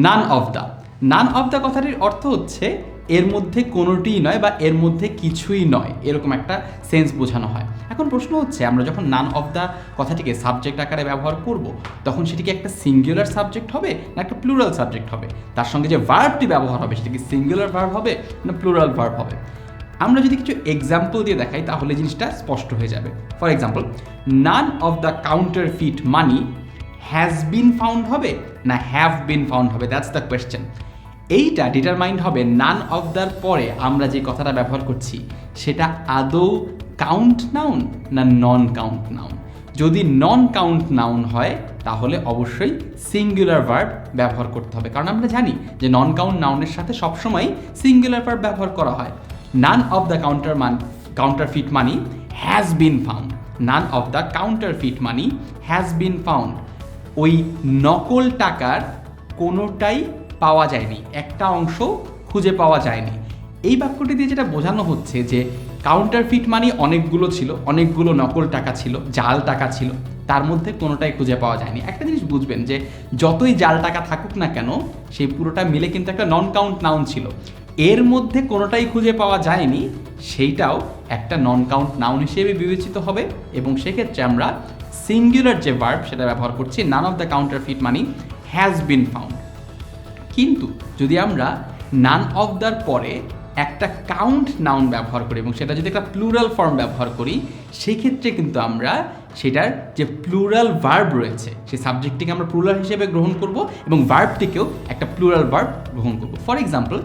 None of the. None of the কথাটির অর্থ হচ্ছে এর মধ্যে কোনোটিই নয় বা এর মধ্যে কিছুই নয়, এরকম একটা সেন্স বোঝানো হয়। এখন প্রশ্ন হচ্ছে আমরা যখন নান অফ দ্য কথাটিকে সাবজেক্ট আকারে ব্যবহার করব তখন সেটি কি একটা সিঙ্গুলার সাবজেক্ট হবে না একটা প্লুরাল সাবজেক্ট হবে? তার সঙ্গে যে ভার্বটি ব্যবহার হবে সেটা কি সিঙ্গুলার ভার্ব হবে না প্লুরাল ভার্ব হবে? আমরা যদি কিছু এক্সাম্পল দিয়ে দেখাই তাহলে জিনিসটা স্পষ্ট হয়ে যাবে। For example, none of the counterfeit money has been found হবে না হ্যাভ বিন ফাউন্ড হবে? That's the question. এইটা ডিটারমাইন্ড হবে নান অফ দ্যার পরে আমরা যে কথাটা ব্যবহার করছি সেটা আদৌ কাউন্ট নাউন না নন কাউন্ট নাউন। যদি নন কাউন্ট নাউন হয় তাহলে অবশ্যই সিঙ্গুলার ভার্ব ব্যবহার করতে হবে, কারণ আমরা জানি যে নন কাউন্ট নাউনের সাথে সবসময় সিঙ্গুলার ভার্ব ব্যবহার করা হয়। None of the counterfeit money has been found. None of the counterfeit money has been found. ওই নকল টাকার কোনোটাই পাওয়া যায়নি, একটা অংশ খুঁজে পাওয়া যায়নি। এই বাক্যটি দিয়ে যেটা বোঝানো হচ্ছে যে কাউন্টারফিট মানি অনেকগুলো ছিল, অনেকগুলো নকল টাকা ছিল, জাল টাকা ছিল, তার মধ্যে কোনোটাই খুঁজে পাওয়া যায়নি। একটা জিনিস বুঝবেন যে যতই জাল টাকা থাকুক না কেন সেই পুরোটা মিলে কিন্তু একটা নন কাউন্ট নাউন ছিল। এর মধ্যে কোনোটাই খুঁজে পাওয়া যায়নি সেইটাও একটা নন কাউন্ট নাউন হিসেবে বিবেচিত হবে এবং সেক্ষেত্রে আমরা সিঙ্গুলার যে ভার্ব সেটা ব্যবহার করছি, none of the counterfeit money has been found. কিন্তু যদি আমরা নান অফ দ্যার পরে একটা কাউন্ট নাউন ব্যবহার করি এবং সেটা যদি একটা প্লুরাল ফর্ম ব্যবহার করি সেক্ষেত্রে কিন্তু আমরা সেটার যে প্লুরাল ভার্ব রয়েছে সেই সাবজেক্টটিকে আমরা প্লুরাল হিসেবে গ্রহণ করব এবং ভার্বটিকেও একটা প্লুরাল ভার্ব গ্রহণ করব। For example,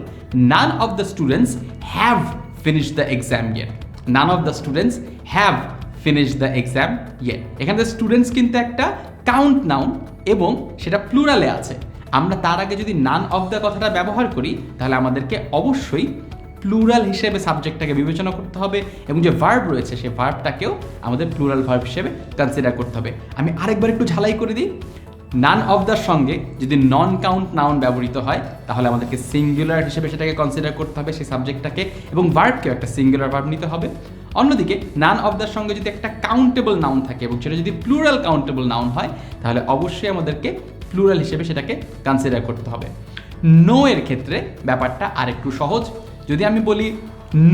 none of the students have finished the exam yet. None of the students have finished the exam yet. এখানে স্টুডেন্টস কিন্তু একটা কাউন্ট নাউন এবং সেটা প্লুরালে আছে। আমরা তার আগে যদি নান অফ দ্য কথাটা ব্যবহার করি তাহলে আমাদেরকে অবশ্যই প্লুরাল হিসেবে সাবজেক্টটাকে বিবেচনা করতে হবে এবং যে ভার্ব রয়েছে সেই ভার্বটাকেও আমাদের প্লুরাল ভার্ব হিসেবে কনসিডার করতে হবে। আমি আরেকবার একটু ঝালাই করে দিই। নান অফ দ্যার সঙ্গে যদি নন কাউন্ট নাউন ব্যবহৃত হয় তাহলে আমাদেরকে সিঙ্গুলার হিসেবে সেটাকে কনসিডার করতে হবে সেই সাবজেক্টটাকে এবং ভার্বকেও একটা সিঙ্গুলার ভার্ব নিতে হবে। অন্যদিকে নান অফ দ্যার সঙ্গে যদি একটা কাউন্টেবল নাউন থাকে এবং সেটা যদি প্লুরাল কাউন্টেবল নাউন হয় তাহলে অবশ্যই আমাদেরকে প্লুরাল হিসেবে সেটাকে কনসিডার করতে হবে। নো এর ক্ষেত্রে ব্যাপারটা আরেকটু সহজ। যদি আমি বলি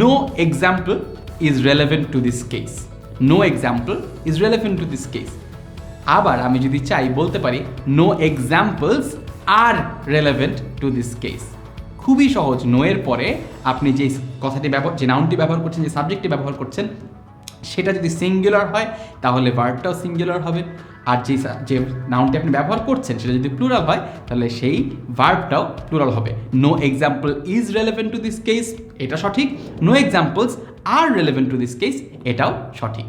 no example is relevant to this case, no example is relevant to this case. আবার আমি যদি চাই বলতে পারি no examples are relevant to this case. খুবই সহজ। নো এর পরে আপনি যে কথাটি যে নাউনটি ব্যবহার করছেন, যে সাবজেক্টটি ব্যবহার করছেন সেটা যদি সিঙ্গুলার হয় তাহলে ভার্বটাও সিঙ্গুলার হবে, আর যে নাউনটি আপনি ব্যবহার করছেন সেটা যদি প্লুরাল হয় তাহলে সেই ভার্বটাও প্লুরাল হবে। No example is relevant to this case এটা সঠিক, no examples are relevant to this case এটাও সঠিক।